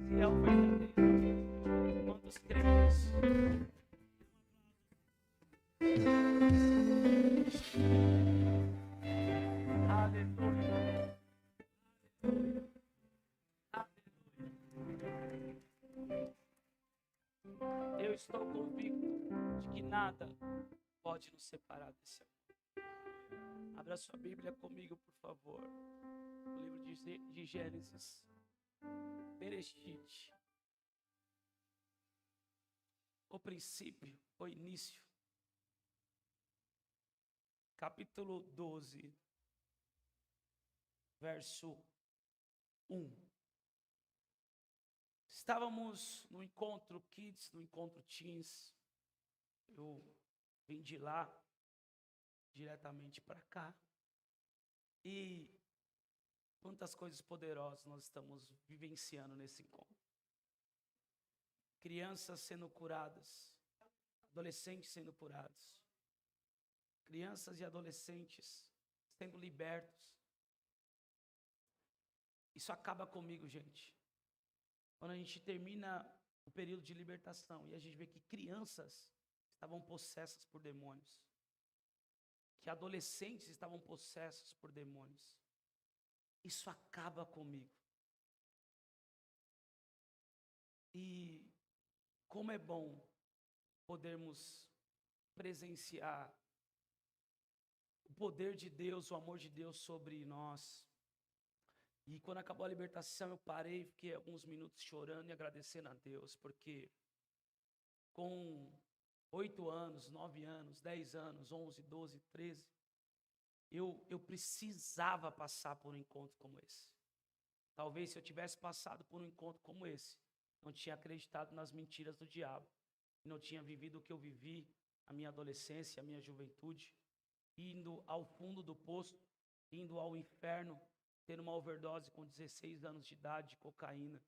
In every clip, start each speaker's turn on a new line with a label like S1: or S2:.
S1: fiel, verdadeiro. Quantos creem nisso? Aleluia. Aleluia. Eu estou convicto de que nada pode nos separar desse amor. Abra sua Bíblia comigo, por favor. O livro de Gênesis. Bereshit. O princípio, o início. Capítulo 12, verso 1. Estávamos no encontro Kids, no encontro Teens. Eu vim de lá, diretamente para cá. E quantas coisas poderosas nós estamos vivenciando nesse encontro. Crianças sendo curadas, adolescentes sendo curados. Crianças e adolescentes sendo libertos. Isso acaba comigo, gente. Quando a gente termina o período de libertação e a gente vê que crianças estavam possessas por demônios, que adolescentes estavam possessos por demônios, isso acaba comigo. E como é bom podermos presenciar o poder de Deus, o amor de Deus sobre nós. E quando acabou a libertação, eu parei, fiquei alguns minutos chorando e agradecendo a Deus, porque com 8 anos, 9 anos, 10 anos, 11, 12, 13, eu precisava passar por um encontro como esse. Talvez se eu tivesse passado por um encontro como esse, não tinha acreditado nas mentiras do diabo, não tinha vivido o que eu vivi, a minha adolescência, a minha juventude, indo ao fundo do poço, indo ao inferno, tendo uma overdose com 16 anos de idade de cocaína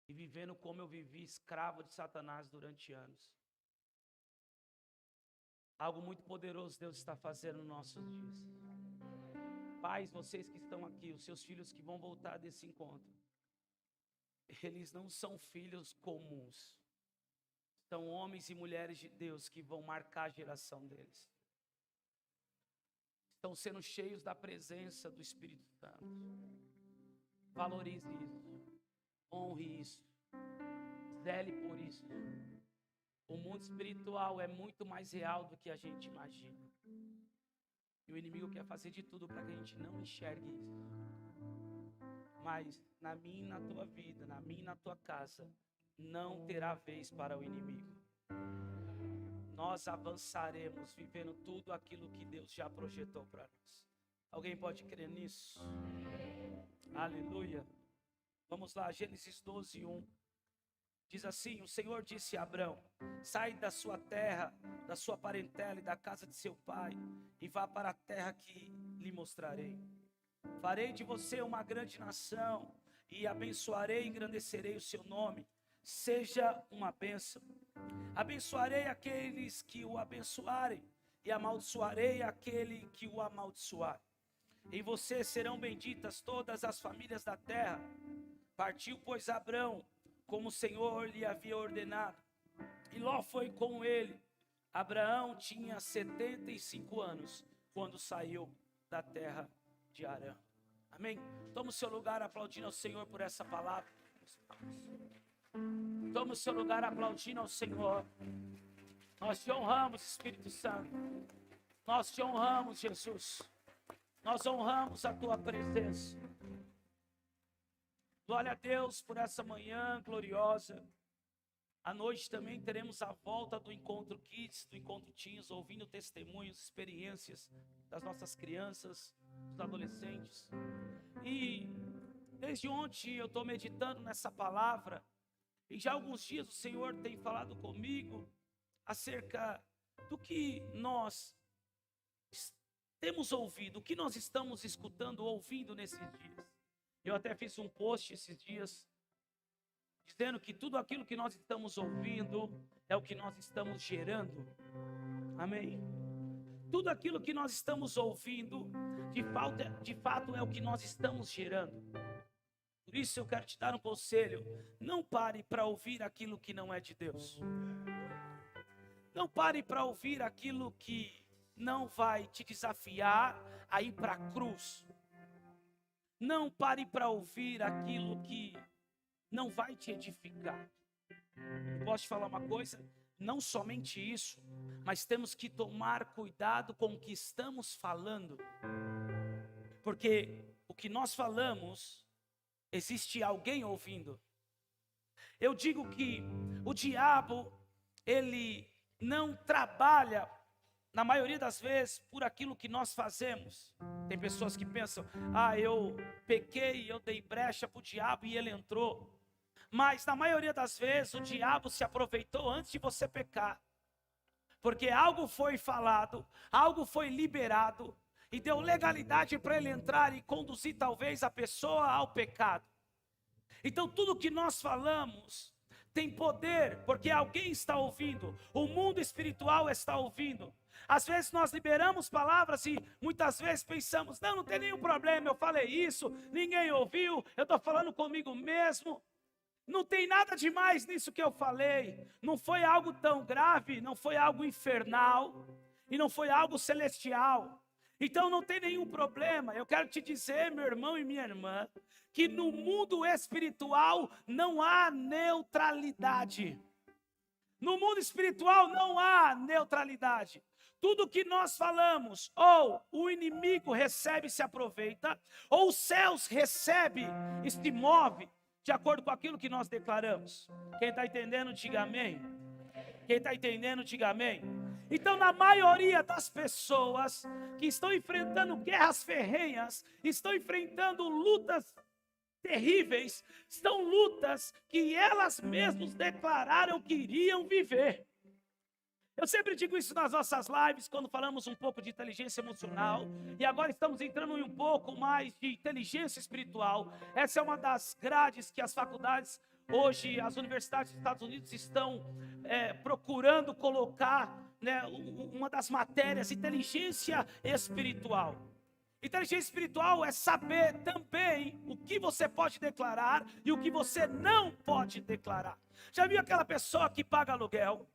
S1: e vivendo como eu vivi, escravo de Satanás durante anos. Algo muito poderoso Deus está fazendo nos nossos dias. Pais, vocês que estão aqui, os seus filhos que vão voltar desse encontro, eles não são filhos comuns. São homens e mulheres de Deus que vão marcar a geração deles. Estão sendo cheios da presença do Espírito Santo. Valorize isso. Honre isso. Zele por isso. O mundo espiritual é muito mais real do que a gente imagina. E o inimigo quer fazer de tudo para que a gente não enxergue isso. Mas na minha e na tua vida, na minha e na tua casa, não terá vez para o inimigo. Nós avançaremos vivendo tudo aquilo que Deus já projetou para nós. Alguém pode crer nisso? Aleluia. Vamos lá, Gênesis 12, 1. Diz assim: o Senhor disse a Abrão: sai da sua terra, da sua parentela e da casa de seu pai, e vá para a terra que lhe mostrarei. Farei de você uma grande nação, e abençoarei e engrandecerei o seu nome. Seja uma bênção. Abençoarei aqueles que o abençoarem, e amaldiçoarei aquele que o amaldiçoar. Em você serão benditas todas as famílias da terra. Partiu, pois, Abrão, como o Senhor lhe havia ordenado, e Ló foi com ele. Abraão tinha 75 anos quando saiu da terra de Harã. Amém? Toma o seu lugar aplaudindo ao Senhor por essa palavra. Toma o seu lugar aplaudindo ao Senhor. Nós te honramos, Espírito Santo. Nós te honramos, Jesus. Nós honramos a tua presença. Glória a Deus por essa manhã gloriosa. À noite também teremos a volta do Encontro Kids, do Encontro Teens, ouvindo testemunhos, experiências das nossas crianças, dos adolescentes. E desde ontem eu estou meditando nessa palavra. E já há alguns dias o Senhor tem falado comigo acerca do que nós temos ouvido, o que nós estamos escutando, ouvindo nesses dias. Eu até fiz um post esses dias, dizendo que tudo aquilo que nós estamos ouvindo é o que nós estamos gerando. Amém? Tudo aquilo que nós estamos ouvindo, de fato é o que nós estamos gerando. Por isso eu quero te dar um conselho: não pare para ouvir aquilo que não é de Deus. Não pare para ouvir aquilo que não vai te desafiar a ir para a cruz. Não pare para ouvir aquilo que não vai te edificar. Eu posso te falar uma coisa? Não somente isso, mas temos que tomar cuidado com o que estamos falando. Porque o que nós falamos, existe alguém ouvindo. Eu digo que o diabo, ele não trabalha, na maioria das vezes, por aquilo que nós fazemos. Tem pessoas que pensam: eu pequei, eu dei brecha para o diabo e ele entrou. Mas na maioria das vezes o diabo se aproveitou antes de você pecar. Porque algo foi falado, algo foi liberado e deu legalidade para ele entrar e conduzir talvez a pessoa ao pecado. Então tudo que nós falamos tem poder, porque alguém está ouvindo, o mundo espiritual está ouvindo. Às vezes nós liberamos palavras e muitas vezes pensamos: não tem nenhum problema, eu falei isso, ninguém ouviu, eu estou falando comigo mesmo. Não tem nada demais nisso que eu falei. Não foi algo tão grave, não foi algo infernal e não foi algo celestial. Então não tem nenhum problema. Eu quero te dizer, meu irmão e minha irmã, que no mundo espiritual não há neutralidade. No mundo espiritual não há neutralidade. Tudo que nós falamos, ou o inimigo recebe e se aproveita, ou os céus recebe e se move de acordo com aquilo que nós declaramos. Quem está entendendo, diga amém. Quem está entendendo, diga amém. Então, na maioria das pessoas que estão enfrentando guerras ferrenhas, estão enfrentando lutas terríveis, são lutas que elas mesmas declararam que iriam viver. Eu sempre digo isso nas nossas lives, quando falamos um pouco de inteligência emocional, e agora estamos entrando em um pouco mais de inteligência espiritual. Essa é uma das grades que as faculdades, hoje, as universidades dos Estados Unidos estão procurando colocar, né, uma das matérias, inteligência espiritual. Inteligência espiritual é saber também o que você pode declarar e o que você não pode declarar. Já viu aquela pessoa que paga aluguel?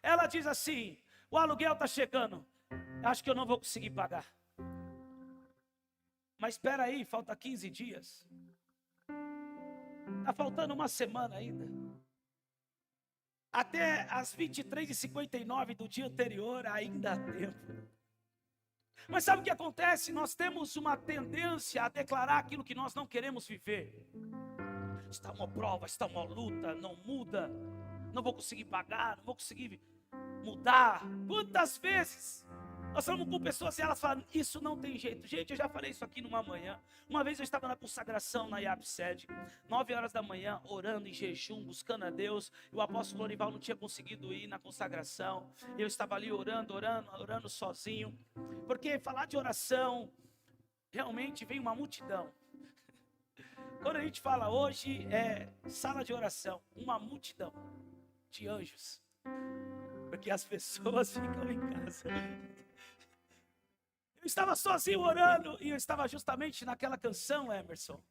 S1: Ela diz assim: o aluguel está chegando, acho que eu não vou conseguir pagar. Mas espera aí, falta 15 dias. Está faltando uma semana ainda. Até as 23h59 do dia anterior ainda há tempo. Mas sabe o que acontece? Nós temos uma tendência a declarar aquilo que nós não queremos viver. Está uma prova, está uma luta, não muda. Não vou conseguir pagar, não vou conseguir mudar. Quantas vezes nós falamos com pessoas e elas falam: isso não tem jeito. Gente, eu já falei isso aqui numa manhã. Uma vez eu estava na consagração na IAPSED, 9 horas da manhã, orando em jejum, buscando a Deus. E o apóstolo Lorival não tinha conseguido ir na consagração. Eu estava ali orando sozinho. Porque falar de oração, realmente vem uma multidão. Quando a gente fala hoje, é sala de oração, uma multidão de anjos. Porque as pessoas ficam em casa. Eu estava sozinho orando e eu estava justamente naquela canção, Emerson.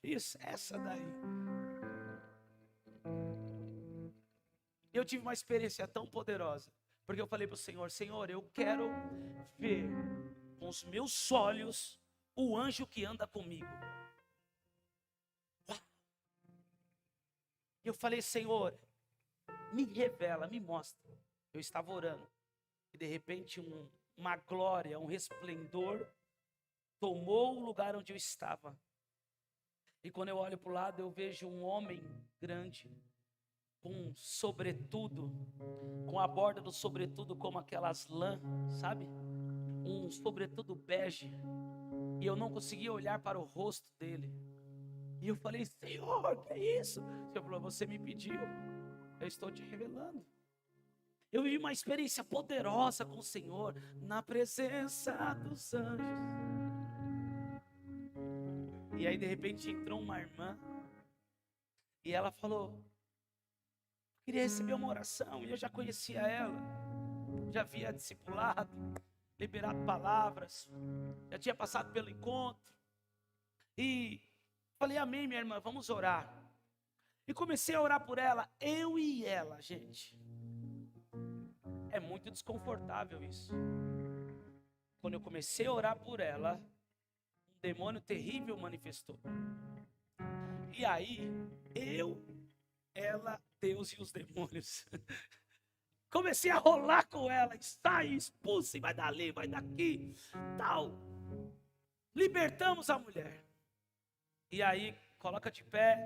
S1: Isso, essa daí. Eu tive uma experiência tão poderosa, porque eu falei para o Senhor: Senhor, eu quero ver com os meus olhos o anjo que anda comigo. Eu falei: Senhor, me revela, me mostra. Eu estava orando e de repente uma glória, um resplendor tomou o lugar onde eu estava. E quando eu olho para o lado, eu vejo um homem grande, com um sobretudo, com a borda do sobretudo como aquelas lã, sabe? Um sobretudo bege. E eu não conseguia olhar para o rosto dele. E eu falei: Senhor, que é isso? O Senhor falou: você me pediu, eu estou te revelando. Eu vivi uma experiência poderosa com o Senhor, na presença dos anjos. E aí de repente entrou uma irmã, e ela falou: queria receber uma oração. E eu já conhecia ela, já havia discipulado. liberado palavras, já tinha passado pelo encontro. E falei, amém, minha irmã, vamos orar. E comecei a orar por ela, eu e ela, gente. É muito desconfortável isso. Quando eu comecei a orar por ela, um demônio terrível manifestou. E aí, eu, ela, Deus e os demônios. Comecei a rolar com ela, sai, expulse, vai dali, vai daqui, tal. Libertamos a mulher. E aí, coloca de pé,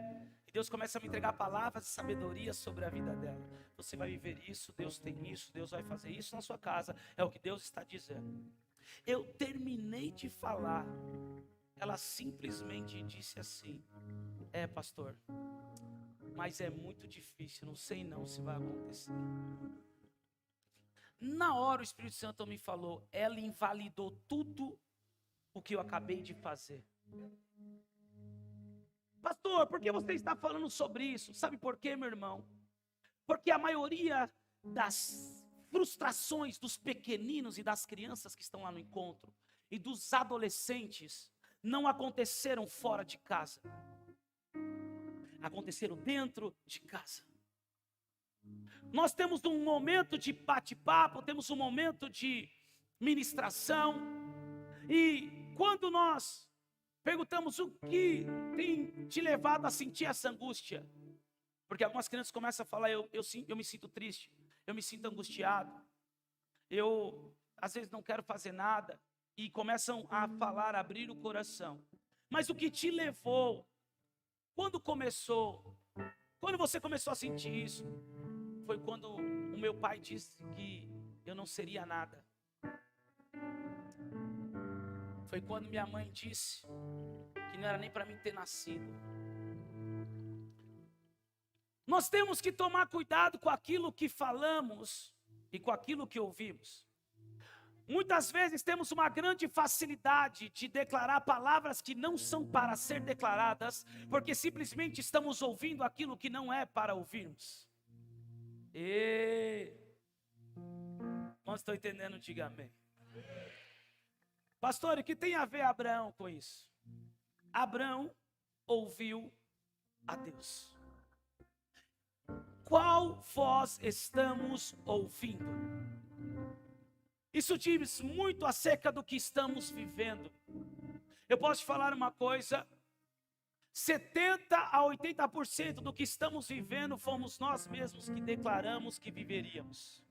S1: e Deus começa a me entregar palavras de sabedoria sobre a vida dela. Você vai viver isso, Deus tem isso, Deus vai fazer isso na sua casa, é o que Deus está dizendo. Eu terminei de falar, ela simplesmente disse assim, pastor, mas é muito difícil, não sei não se vai acontecer. Na hora o Espírito Santo me falou, ela invalidou tudo o que eu acabei de fazer. Pastor, por que você está falando sobre isso? Sabe por quê, meu irmão? Porque a maioria das frustrações dos pequeninos e das crianças que estão lá no encontro e dos adolescentes não aconteceram fora de casa. Aconteceram dentro de casa. Nós temos um momento de bate-papo, temos um momento de ministração. E quando nós perguntamos o que tem te levado a sentir essa angústia, porque algumas crianças começam a falar, eu me sinto triste, eu me sinto angustiado, eu às vezes não quero fazer nada, e começam a falar, a abrir o coração. Mas o que te levou, quando você começou a sentir isso, foi quando o meu pai disse que eu não seria nada. Foi quando minha mãe disse que não era nem para mim ter nascido. Nós temos que tomar cuidado com aquilo que falamos e com aquilo que ouvimos. Muitas vezes temos uma grande facilidade de declarar palavras que não são para ser declaradas, porque simplesmente estamos ouvindo aquilo que não é para ouvirmos. Não estou entendendo, diga amém. Pastor, o que tem a ver Abraão com isso? Abraão ouviu a Deus. Qual voz estamos ouvindo? Isso diz muito acerca do que estamos vivendo. Eu posso te falar uma coisa, 70 a 80% do que estamos vivendo fomos nós mesmos que declaramos que viveríamos.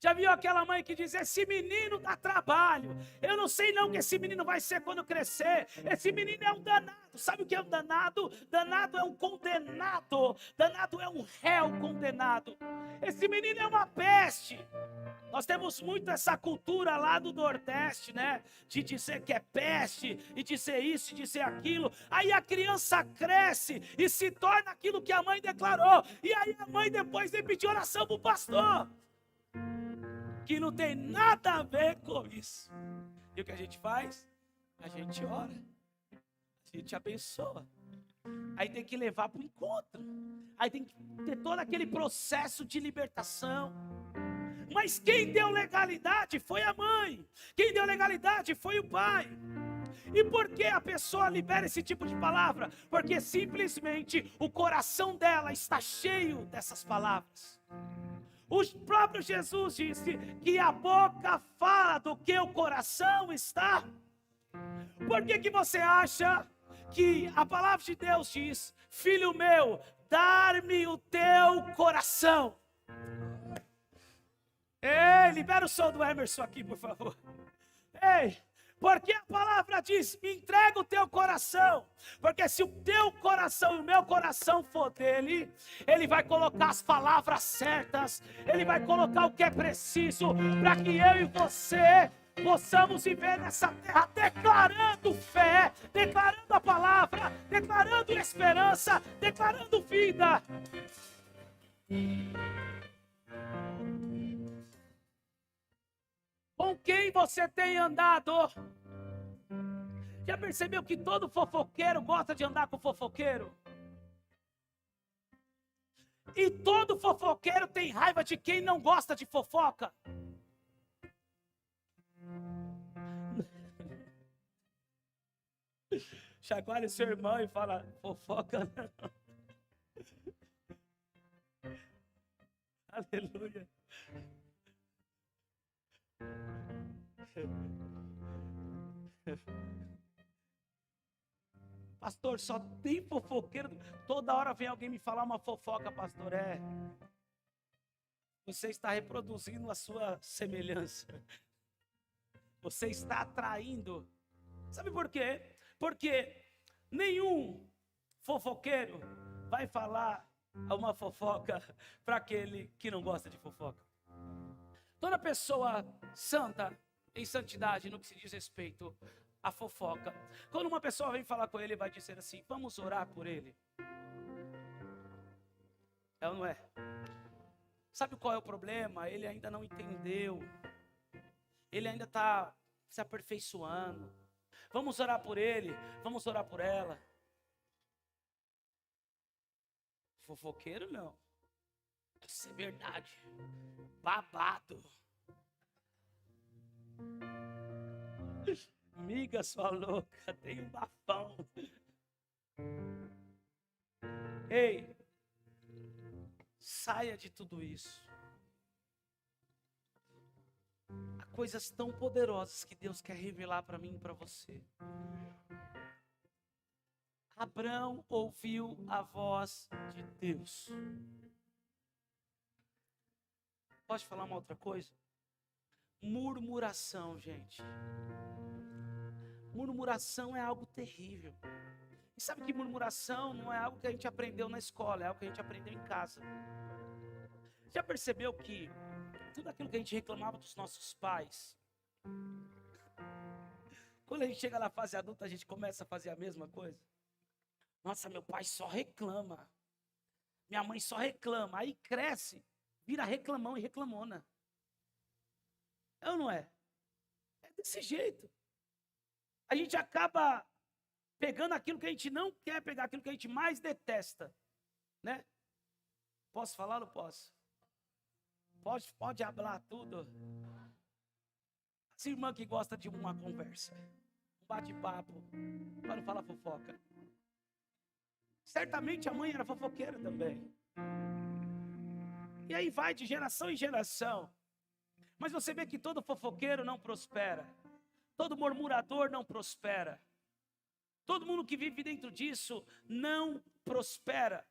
S1: Já viu aquela mãe que diz, esse menino dá trabalho, eu não sei não o que esse menino vai ser quando crescer, esse menino é um danado. Sabe o que é um danado? Danado é um condenado, danado é um réu condenado. Esse menino é uma peste. Nós temos muito essa cultura lá do Nordeste, né? De dizer que é peste, e dizer isso, e dizer aquilo. Aí a criança cresce e se torna aquilo que a mãe declarou. E aí a mãe depois vem pedir oração para o pastor, que não tem nada a ver com isso. E o que a gente faz? A gente ora, a gente abençoa. Aí tem que levar para o encontro. Aí tem que ter todo aquele processo de libertação. Mas quem deu legalidade foi a mãe. Quem deu legalidade foi o pai. E por que a pessoa libera esse tipo de palavra? Porque simplesmente o coração dela está cheio dessas palavras. O próprio Jesus disse que a boca fala do que o coração está. Por que você acha que a palavra de Deus diz, filho meu, dar-me o teu coração? Ei, libera o som do Emerson aqui, por favor. Ei, porque a palavra diz, me entrega o teu coração. Porque se o teu coração e o meu coração for dele, ele vai colocar as palavras certas, ele vai colocar o que é preciso, para que eu e você possamos viver nessa terra declarando fé, declarando a palavra, declarando esperança, declarando vida. Com quem você tem andado? Já percebeu que todo fofoqueiro gosta de andar com fofoqueiro? E todo fofoqueiro tem raiva de quem não gosta de fofoca. Chacoalha o seu irmão e fala, fofoca não. Aleluia. Pastor, só tem fofoqueiro. Toda hora vem alguém me falar uma fofoca, pastor. Você está reproduzindo a sua semelhança. Você está atraindo. Sabe por quê? Porque nenhum fofoqueiro vai falar uma fofoca para aquele que não gosta de fofoca. Toda pessoa santa, em santidade, no que se diz respeito à fofoca, quando uma pessoa vem falar com ele, vai dizer assim, vamos orar por ele. É ou não é? Sabe qual é o problema? Ele ainda não entendeu. Ele ainda está se aperfeiçoando. Vamos orar por ele, vamos orar por ela. Fofoqueiro não. Isso é verdade. Babado. Miga sua louca, tem um bafão. Ei, saia de tudo isso. Há coisas tão poderosas que Deus quer revelar para mim e para você. Abraão ouviu a voz de Deus. Posso falar uma outra coisa? Murmuração, gente. Murmuração é algo terrível. E sabe que murmuração não é algo que a gente aprendeu na escola, é algo que a gente aprendeu em casa. Já percebeu que tudo aquilo que a gente reclamava dos nossos pais, quando a gente chega na fase adulta, a gente começa a fazer a mesma coisa? Nossa, meu pai só reclama. Minha mãe só reclama. Aí cresce, vira reclamão e reclamona. É ou não é? É desse jeito. A gente acaba pegando aquilo que a gente não quer pegar, aquilo que a gente mais detesta, né? Posso falar ou não posso? Pode falar tudo. Essa irmã que gosta de uma conversa, um bate-papo, para não falar fofoca. Certamente a mãe era fofoqueira também. E aí vai de geração em geração. Mas você vê que todo fofoqueiro não prospera. Todo murmurador não prospera. Todo mundo que vive dentro disso não prospera.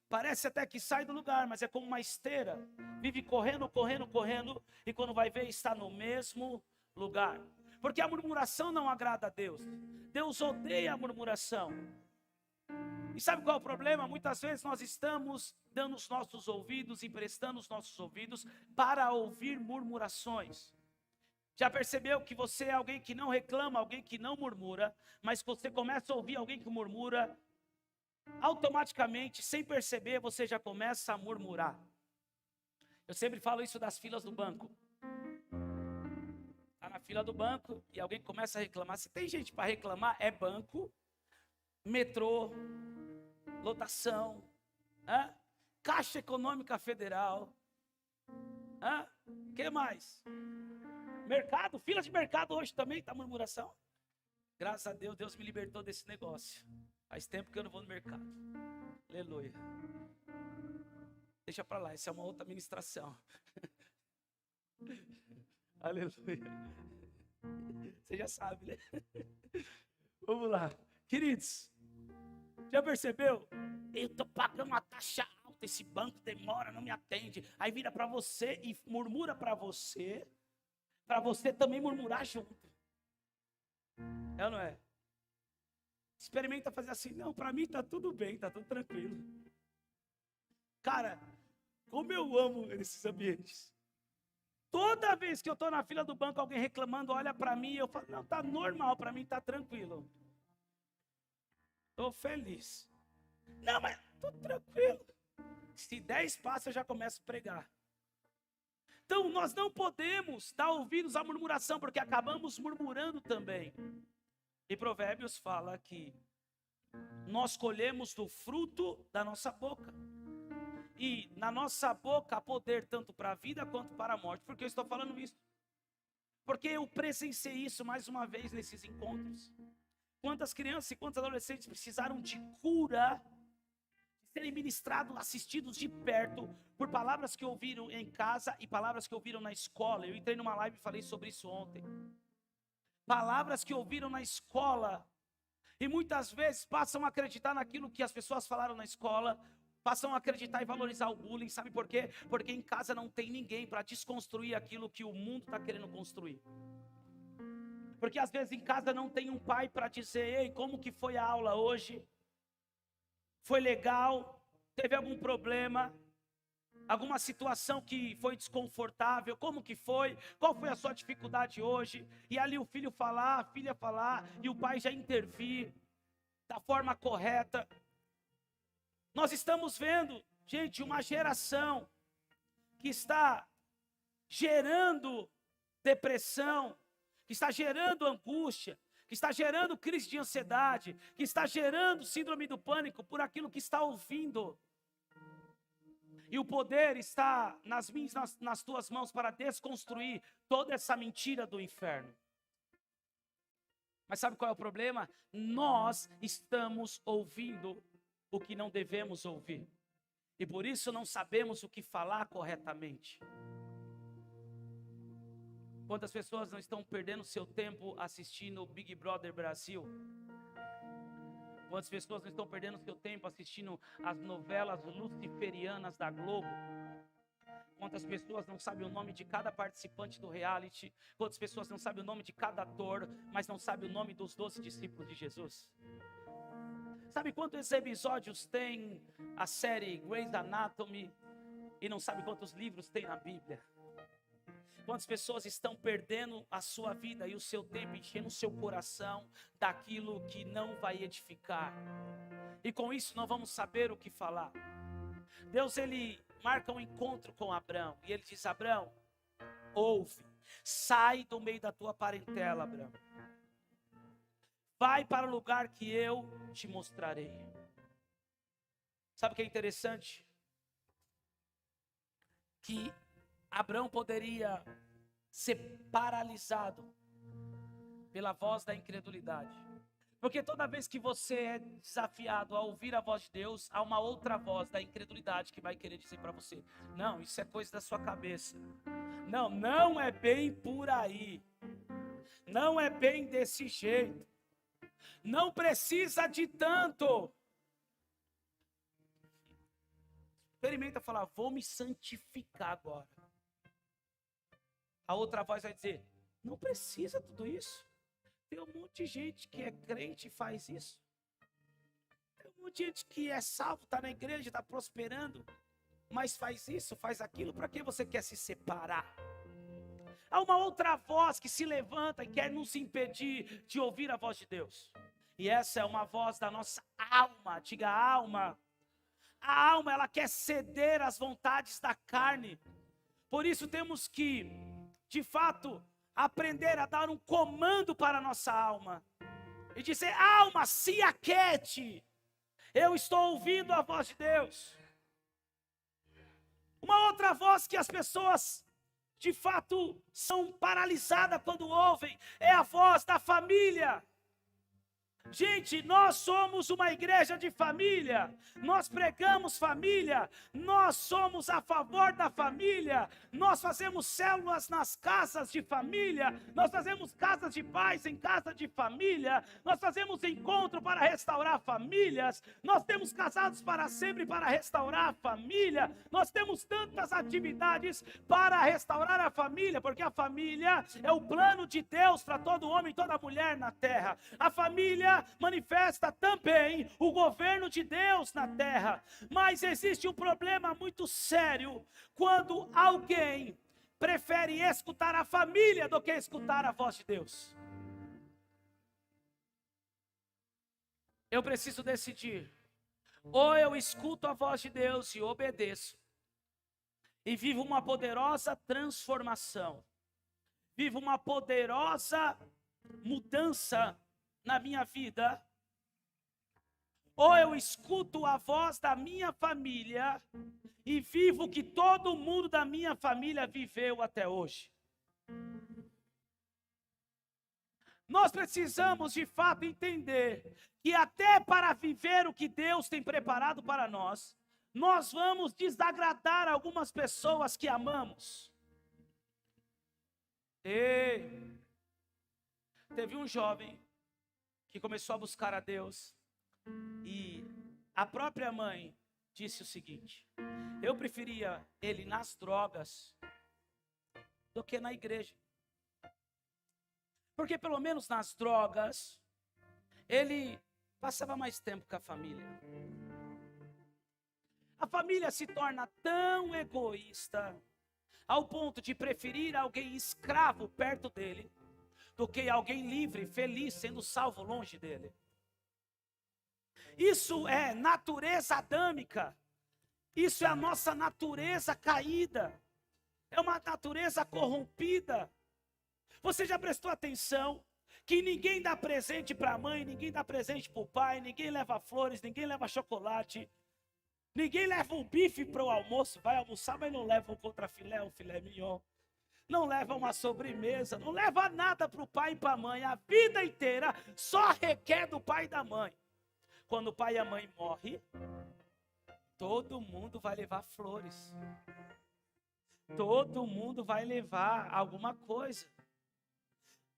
S1: Parece até que sai do lugar, mas é como uma esteira. Vive correndo, correndo, correndo, e quando vai ver está no mesmo lugar. Porque a murmuração não agrada a Deus. Deus odeia a murmuração. E sabe qual é o problema? Muitas vezes nós estamos dando os nossos ouvidos, emprestando os nossos ouvidos para ouvir murmurações. Já percebeu que você é alguém que não reclama, alguém que não murmura, mas você começa a ouvir alguém que murmura, automaticamente, sem perceber, você já começa a murmurar. Eu sempre falo isso das filas do banco. Está na fila do banco e alguém começa a reclamar. Se tem gente para reclamar, é banco, metrô, lotação, Caixa Econômica Federal, que mais? Mercado, fila de mercado hoje também está murmuração. Graças a Deus, Deus me libertou desse negócio. Faz tempo que eu não vou no mercado. Aleluia. Deixa para lá, essa é uma outra ministração. Aleluia. Você já sabe, né? Vamos lá. Queridos, já percebeu? Eu estou pagando uma taxa alta, esse banco demora, não me atende. Aí vira para você e murmura para você também murmurar junto. É ou não é? Experimenta fazer assim, não, para mim está tudo bem, está tudo tranquilo. Cara, como eu amo esses ambientes. Toda vez que eu estou na fila do banco, alguém reclamando, olha para mim e eu falo, não, está normal, para mim está tranquilo. Estou feliz. Não, mas estou tranquilo. Se 10 passa, eu já começo a pregar. Então, nós não podemos dar ouvidos à murmuração, porque acabamos murmurando também. E Provérbios fala que nós colhemos do fruto da nossa boca. E na nossa boca há poder tanto para a vida quanto para a morte. Por que eu estou falando isso? Porque eu presenciei isso mais uma vez nesses encontros. Quantas crianças e quantos adolescentes precisaram de cura, de serem ministrados, assistidos de perto, por palavras que ouviram em casa e palavras que ouviram na escola. Eu entrei numa live e falei sobre isso ontem. Palavras que ouviram na escola, e muitas vezes passam a acreditar naquilo que as pessoas falaram na escola, passam a acreditar e valorizar o bullying. Sabe por quê? Porque em casa não tem ninguém para desconstruir aquilo que o mundo está querendo construir. Porque às vezes em casa não tem um pai para dizer: ei, como que foi a aula hoje? Foi legal? Teve algum problema? Alguma situação que foi desconfortável? Como que foi? Qual foi a sua dificuldade hoje? E ali o filho falar, a filha falar, e o pai já intervir da forma correta. Nós estamos vendo, gente, uma geração que está gerando depressão, que está gerando angústia, que está gerando crise de ansiedade, que está gerando síndrome do pânico por aquilo que está ouvindo. E o poder está nas tuas mãos para desconstruir toda essa mentira do inferno. Mas sabe qual é o problema? Nós estamos ouvindo o que não devemos ouvir. E por isso não sabemos o que falar corretamente. Quantas pessoas não estão perdendo seu tempo assistindo o Big Brother Brasil? Quantas pessoas não estão perdendo seu tempo assistindo as novelas luciferianas da Globo? Quantas pessoas não sabem o nome de cada participante do reality? Quantas pessoas não sabem o nome de cada ator, mas não sabem o nome dos 12 discípulos de Jesus? Sabe quantos episódios tem a série Grey's Anatomy e não sabe quantos livros tem na Bíblia? Quantas pessoas estão perdendo a sua vida e o seu tempo, enchendo o seu coração daquilo que não vai edificar? E com isso não vamos saber o que falar. Deus, ele marca um encontro com Abrão e ele diz: Abrão, ouve, sai do meio da tua parentela, Abrão. Vai para o lugar que eu te mostrarei. Sabe o que é interessante? Que Abrão poderia ser paralisado pela voz da incredulidade. Porque toda vez que você é desafiado a ouvir a voz de Deus, há uma outra voz da incredulidade que vai querer dizer para você: não, isso é coisa da sua cabeça. Não, não é bem por aí. Não é bem desse jeito. Não precisa de tanto. Experimenta falar: vou me santificar agora. A outra voz vai dizer: não precisa tudo isso. Tem um monte de gente que é crente e faz isso. Tem um monte de gente que é salvo, está na igreja, está prosperando, mas faz isso, faz aquilo. Para que você quer se separar? Há uma outra voz que se levanta e quer nos impedir de ouvir a voz de Deus. E essa é uma voz da nossa alma. Diga alma. A alma, ela quer ceder às vontades da carne. Por isso temos que, de fato, aprender a dar um comando para a nossa alma. E dizer: alma, se aquete. Eu estou ouvindo a voz de Deus. Uma outra voz que as pessoas, de fato, são paralisadas quando ouvem, é a voz da família. Gente, nós somos uma igreja de família, nós pregamos família, nós somos a favor da família, nós fazemos células nas casas de família, nós fazemos casas de paz em casa de família, nós fazemos encontro para restaurar famílias, nós temos casados para sempre para restaurar a família, nós temos tantas atividades para restaurar a família, porque a família é o plano de Deus para todo homem e toda mulher na terra. A família manifesta também o governo de Deus na terra. Mas existe um problema muito sério quando alguém prefere escutar a família do que escutar a voz de Deus. Eu preciso decidir: ou eu escuto a voz de Deus e obedeço, e vivo uma poderosa transformação, vivo uma poderosa mudança na minha vida, ou eu escuto a voz da minha família e vivo o que todo mundo da minha família viveu até hoje. Nós precisamos de fato entender que até para viver o que Deus tem preparado para nós, nós vamos desagradar algumas pessoas que amamos. E teve um jovem que começou a buscar a Deus e a própria mãe disse o seguinte: eu preferia ele nas drogas do que na igreja. Porque pelo menos nas drogas, ele passava mais tempo com a família. A família se torna tão egoísta, ao ponto de preferir alguém escravo perto dele, do que alguém livre, feliz, sendo salvo longe dele. Isso é natureza adâmica. Isso é a nossa natureza caída. É uma natureza corrompida. Você já prestou atenção que ninguém dá presente para a mãe, ninguém dá presente para o pai, ninguém leva flores, ninguém leva chocolate, ninguém leva um bife para o almoço, vai almoçar, mas não leva um contrafilé, um filé mignon, não leva uma sobremesa, não leva nada para o pai e para a mãe, a vida inteira só requer do pai e da mãe. Quando o pai e a mãe morrem, todo mundo vai levar flores, todo mundo vai levar alguma coisa.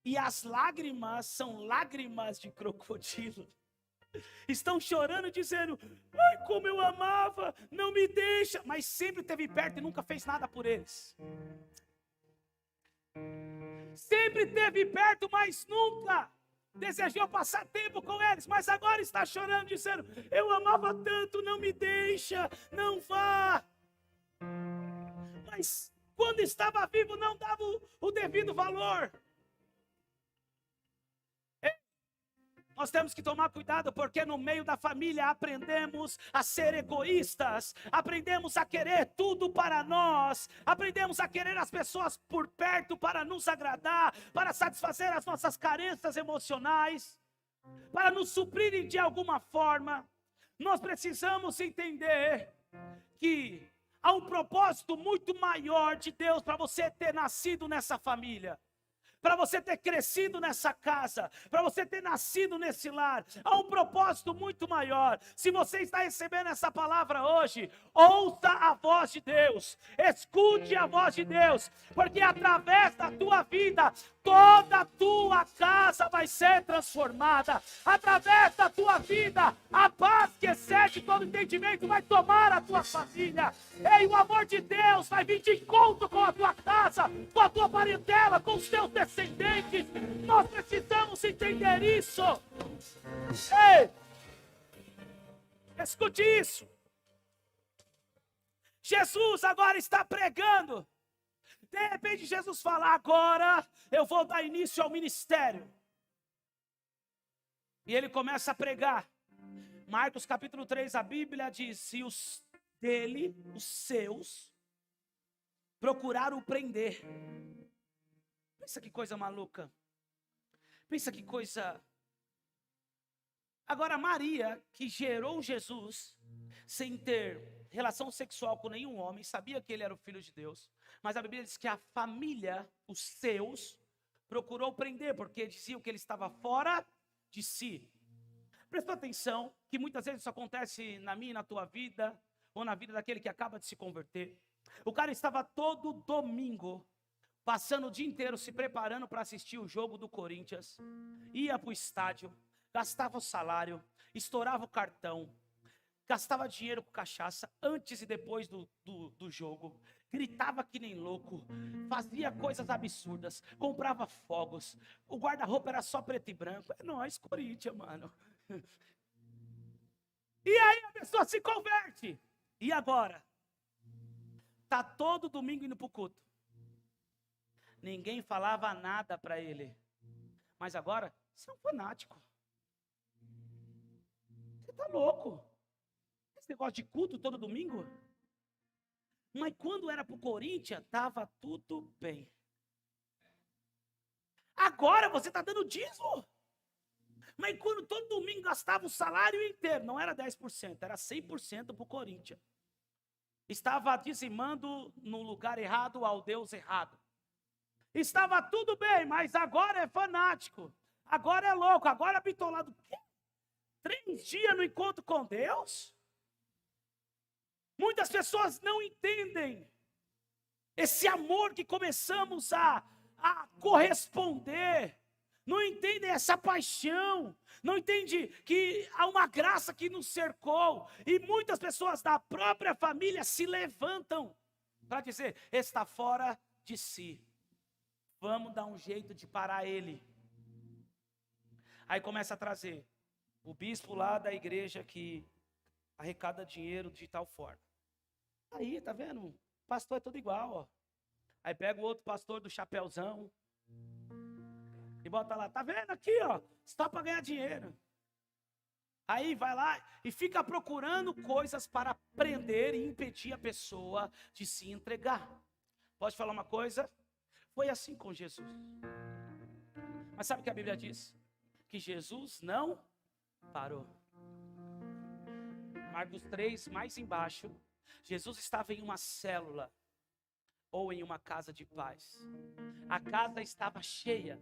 S1: E as lágrimas são lágrimas de crocodilo. Estão chorando, dizendo: ai, como eu amava, não me deixa. Mas sempre esteve perto e nunca fez nada por eles. Sempre esteve perto, mas nunca desejou passar tempo com eles. Mas agora está chorando, dizendo: eu amava tanto, não me deixa, não vá. Mas quando estava vivo não dava o devido valor. Nós temos que tomar cuidado, porque no meio da família aprendemos a ser egoístas, aprendemos a querer tudo para nós, aprendemos a querer as pessoas por perto para nos agradar, para satisfazer as nossas carências emocionais, para nos suprirem de alguma forma. Nós precisamos entender que há um propósito muito maior de Deus para você ter nascido nessa família, para você ter crescido nessa casa, para você ter nascido nesse lar. Há um propósito muito maior. Se você está recebendo essa palavra hoje, ouça a voz de Deus, escute a voz de Deus, porque através da tua vida, toda a tua casa vai ser transformada. Através da tua vida, a paz que excede todo entendimento vai tomar a tua família. Ei, o amor de Deus vai vir de encontro com a tua casa, com a tua parentela, com os teus descendentes. Nós precisamos entender isso. Ei, escute isso. Jesus agora está pregando. De repente Jesus fala: agora eu vou dar início ao ministério. E ele começa a pregar. Marcos capítulo 3, a Bíblia diz: e os dele, os seus, procuraram o prender. Pensa que coisa maluca. Pensa que coisa. Agora Maria, que gerou Jesus, sem ter relação sexual com nenhum homem, sabia que ele era o Filho de Deus. Mas a Bíblia diz que a família, os seus, procurou prender, porque diziam que ele estava fora de si. Prestou atenção que muitas vezes isso acontece na minha e na tua vida, ou na vida daquele que acaba de se converter. O cara estava todo domingo passando o dia inteiro se preparando para assistir o jogo do Corinthians, ia para o estádio, gastava o salário, estourava o cartão, gastava dinheiro com cachaça antes e depois do jogo, gritava que nem louco, fazia coisas absurdas, comprava fogos, o guarda-roupa era só preto e branco. É nóis, Corinthians, mano. E aí a pessoa se converte. E agora? Tá todo domingo indo para o culto. Ninguém falava nada para ele. Mas agora, você é um fanático. Você está louco. Esse negócio de culto todo domingo. Mas quando era para o Corinthians, estava tudo bem. Agora você está dando dízimo. Mas quando todo domingo gastava o salário inteiro, não era 10%, era 100% para o Corinthians. Estava dizimando no lugar errado ao Deus errado. Estava tudo bem, mas agora é fanático. Agora é louco, agora é bitolado. 3 dias no encontro com Deus? Muitas pessoas não entendem esse amor que começamos a corresponder. Não entendem essa paixão. Não entendem que há uma graça que nos cercou. E muitas pessoas da própria família se levantam para dizer, está fora de si. Vamos dar um jeito de parar ele. Aí começa a trazer o bispo lá da igreja que arrecada dinheiro de tal forma. Aí, tá vendo? O pastor é tudo igual, ó. Aí pega o outro pastor do chapéuzão e bota lá, tá vendo aqui, ó, só para ganhar dinheiro. Aí vai lá e fica procurando coisas para prender e impedir a pessoa de se entregar. Pode falar uma coisa? Foi assim com Jesus. Mas sabe o que a Bíblia diz? Que Jesus não parou. Marcos 3, mais embaixo, Jesus estava em uma célula ou em uma casa de paz. A casa estava cheia.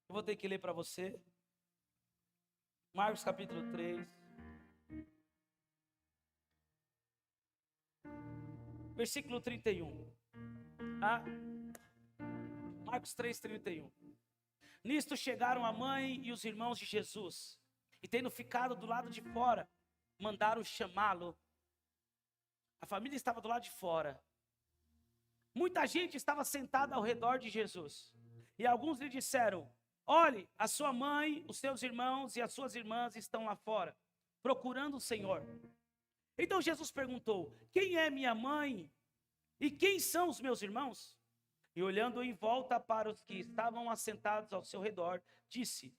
S1: Eu vou ter que ler para você. Marcos capítulo 3. Versículo 31. Tá? Marcos 3, 31. Nisto chegaram a mãe e os irmãos de Jesus. E tendo ficado do lado de fora, mandaram chamá-lo. A família estava do lado de fora. Muita gente estava sentada ao redor de Jesus. E alguns lhe disseram, olhe, a sua mãe, os seus irmãos e as suas irmãs estão lá fora, procurando o Senhor. Então Jesus perguntou, quem é minha mãe e quem são os meus irmãos? E olhando em volta para os que estavam assentados ao seu redor, disse,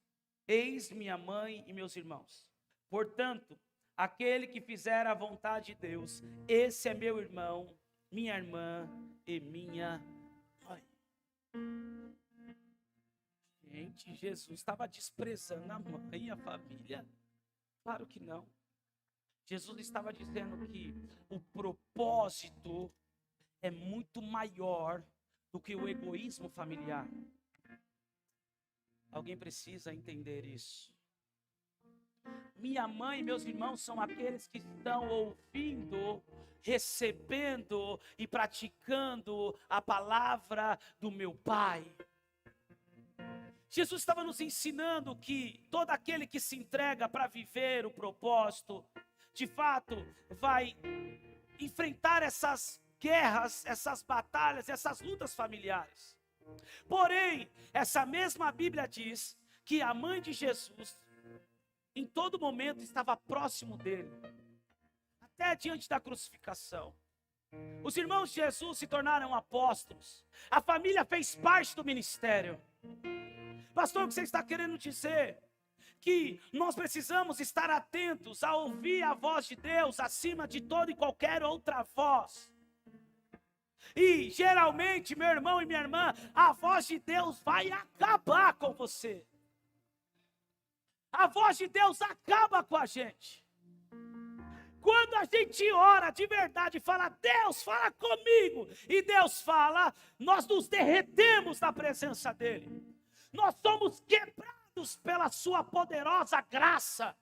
S1: eis minha mãe e meus irmãos. Portanto, aquele que fizer a vontade de Deus, esse é meu irmão, minha irmã e minha mãe. Gente, Jesus estava desprezando a mãe e a família? Claro que não. Jesus estava dizendo que o propósito é muito maior do que o egoísmo familiar. Alguém precisa entender isso. Minha mãe e meus irmãos são aqueles que estão ouvindo, recebendo e praticando a palavra do meu Pai. Jesus estava nos ensinando que todo aquele que se entrega para viver o propósito, de fato, vai enfrentar essas guerras, essas batalhas, essas lutas familiares. Porém, essa mesma Bíblia diz que a mãe de Jesus, em todo momento, estava próximo dele, até diante da crucificação. Os irmãos de Jesus se tornaram apóstolos, a família fez parte do ministério. Pastor, o que você está querendo dizer? Que nós precisamos estar atentos a ouvir a voz de Deus acima de toda e qualquer outra voz. E geralmente, meu irmão e minha irmã, a voz de Deus vai acabar com você. A voz de Deus acaba com a gente. Quando a gente ora de verdade e fala, Deus, fala comigo, e Deus fala, nós nos derretemos na presença dEle. Nós somos quebrados pela sua poderosa graça,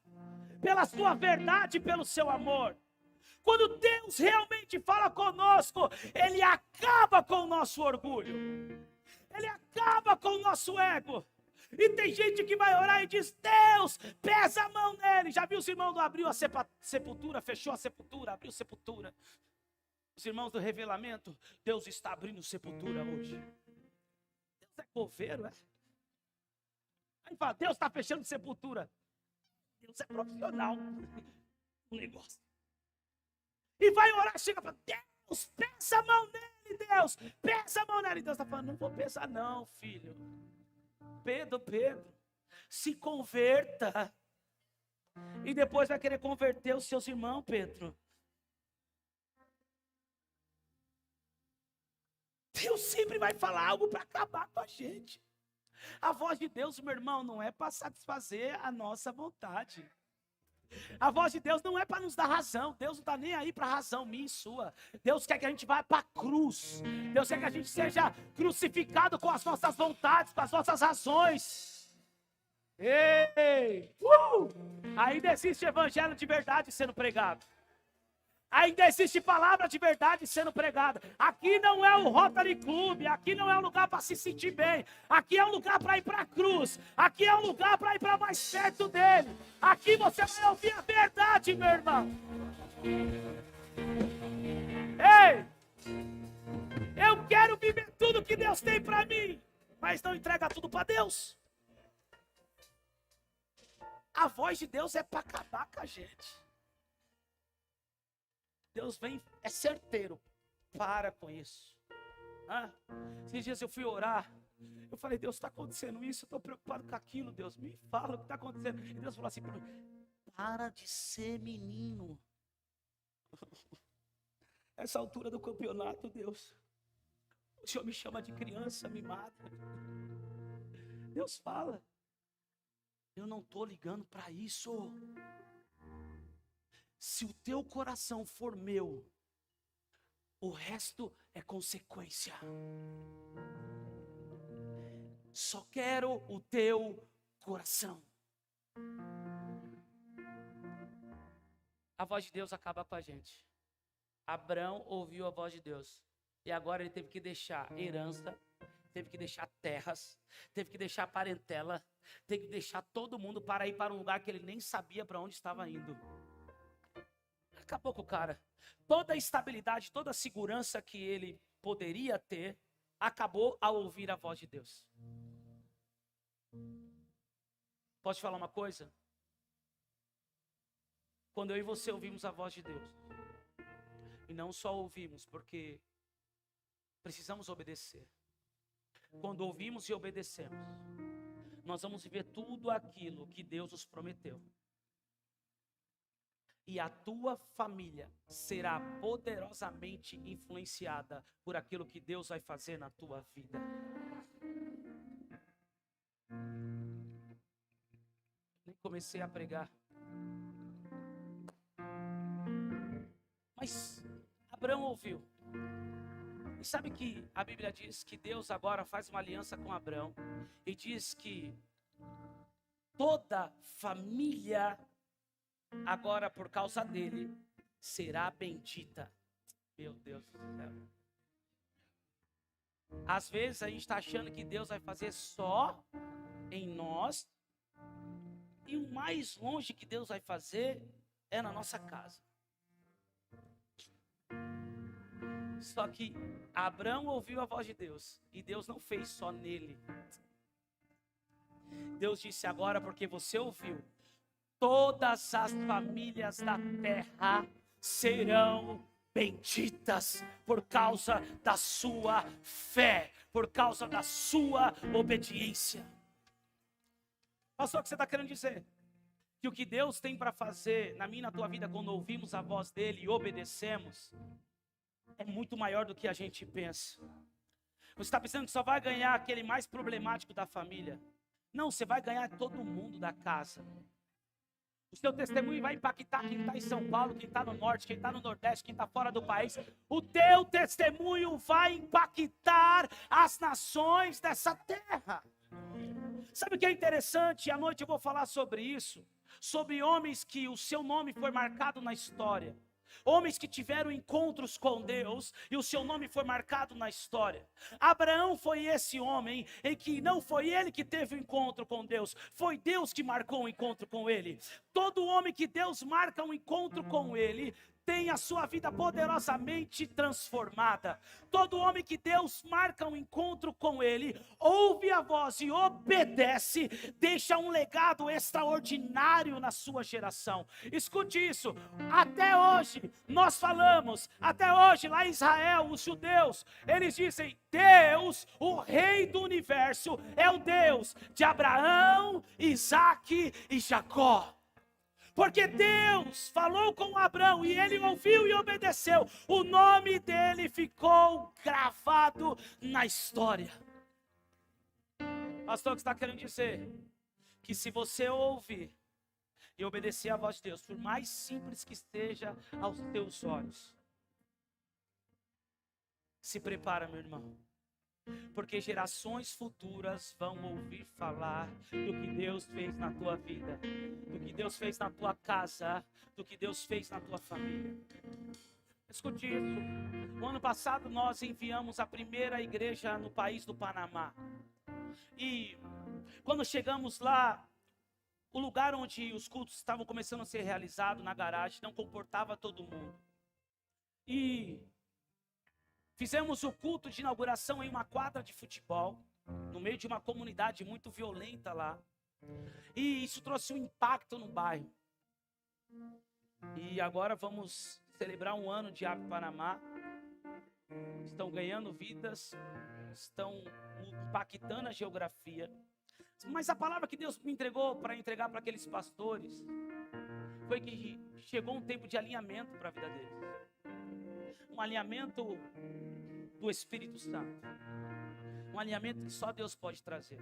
S1: pela sua verdade, pelo seu amor. Quando Deus realmente fala conosco, Ele acaba com o nosso orgulho. Ele acaba com o nosso ego. E tem gente que vai orar e diz, Deus, pesa a mão nele. Já viu os irmãos do abriu a sepultura, fechou a sepultura, abriu a sepultura. Os irmãos do revelamento, Deus está abrindo sepultura hoje. Deus é coveiro, é? Aí fala, Deus está fechando sepultura. Deus é profissional no negócio. E vai orar, chega e fala, Deus, pesa a mão nele, Deus, pesa a mão nele. Deus está falando, não vou pesar não, filho. Pedro, se converta. E depois vai querer converter os seus irmãos, Pedro. Deus sempre vai falar algo para acabar com a gente. A voz de Deus, meu irmão, não é para satisfazer a nossa vontade. A voz de Deus não é para nos dar razão. Deus não está nem aí para razão minha e sua. Deus quer que a gente vá para a cruz. Deus quer que a gente seja crucificado com as nossas vontades, com as nossas razões. Ei! Ainda existe evangelho de verdade sendo pregado. Ainda existe palavra de verdade sendo pregada. Aqui não é o Rotary Club. Aqui não é um lugar para se sentir bem. Aqui é um lugar para ir para a cruz. Aqui é um lugar para ir para mais perto dele. Aqui você vai ouvir a verdade, meu irmão. Ei! Eu quero viver tudo que Deus tem para mim, mas não entrega tudo para Deus. A voz de Deus é para acabar com a gente. Deus vem, é certeiro. Para com isso. Esses dias eu fui orar. Eu falei, Deus, está acontecendo isso. Eu estou preocupado com aquilo, Deus. Me fala o que está acontecendo. E Deus falou assim para mim: para de ser menino. Essa altura do campeonato, Deus, o Senhor me chama de criança mimada. Deus fala: eu não estou ligando para isso. Se o teu coração for meu, o resto é consequência. Só quero o teu coração. A voz de Deus acaba com a gente. Abraão ouviu a voz de Deus. E agora ele teve que deixar herança, teve que deixar terras, teve que deixar parentela, teve que deixar todo mundo para ir para um lugar que ele nem sabia para onde estava indo. Acabou com o cara. Toda a estabilidade, toda a segurança que ele poderia ter, acabou ao ouvir a voz de Deus. Posso te falar uma coisa? Quando eu e você ouvimos a voz de Deus, e não só ouvimos, porque precisamos obedecer. Quando ouvimos e obedecemos, nós vamos viver tudo aquilo que Deus nos prometeu. E a tua família será poderosamente influenciada por aquilo que Deus vai fazer na tua vida. Nem comecei a pregar. Mas Abraão ouviu. E sabe que a Bíblia diz que Deus agora faz uma aliança com Abraão. E diz que toda família, agora por causa dele, será bendita. Meu Deus do céu. Às vezes a gente está achando que Deus vai fazer só em nós. E o mais longe que Deus vai fazer é na nossa casa. Só que Abraão ouviu a voz de Deus. E Deus não fez só nele. Deus disse agora, porque você ouviu, todas as famílias da terra serão benditas por causa da sua fé, por causa da sua obediência. Pastor, o que você está querendo dizer? Que o que Deus tem para fazer na minha e na tua vida quando ouvimos a voz dele e obedecemos é muito maior do que a gente pensa. Você está pensando que só vai ganhar aquele mais problemático da família? Não, você vai ganhar todo mundo da casa. O seu testemunho vai impactar quem está em São Paulo, quem está no norte, quem está no nordeste, quem está fora do país. O teu testemunho vai impactar as nações dessa terra. Sabe o que é interessante? À noite eu vou falar sobre isso. Sobre homens que o seu nome foi marcado na história. Homens que tiveram encontros com Deus e o seu nome foi marcado na história. Abraão foi esse homem em que não foi ele que teve o encontro com Deus, foi Deus que marcou o encontro com ele. Todo homem que Deus marca um encontro com ele tem a sua vida poderosamente transformada. Todo homem que Deus marca um encontro com ele, ouve a voz e obedece, deixa um legado extraordinário na sua geração. Escute isso, até hoje nós falamos, até hoje lá em Israel, os judeus, eles dizem: Deus, o rei do universo, é o Deus de Abraão, Isaque e Jacó. Porque Deus falou com Abraão e ele ouviu e obedeceu. O nome dele ficou gravado na história. Pastor, o que está querendo dizer? Que se você ouvir e obedecer à voz de Deus, por mais simples que esteja aos teus olhos. Se prepara, meu irmão, porque gerações futuras vão ouvir falar do que Deus fez na tua vida, do que Deus fez na tua casa, do que Deus fez na tua família. Escute isso. O ano passado nós enviamos a primeira igreja no país do Panamá. E quando chegamos lá, o lugar onde os cultos estavam começando a ser realizados, na garagem, não comportava todo mundo. E fizemos o culto de inauguração em uma quadra de futebol, no meio de uma comunidade muito violenta lá. E isso trouxe um impacto no bairro. E agora vamos celebrar um ano de Abre Panamá. Estão ganhando vidas, estão impactando a geografia. Mas a palavra que Deus me entregou para entregar para aqueles pastores foi que chegou um tempo de alinhamento para a vida deles. Um alinhamento do Espírito Santo. Um alinhamento que só Deus pode trazer.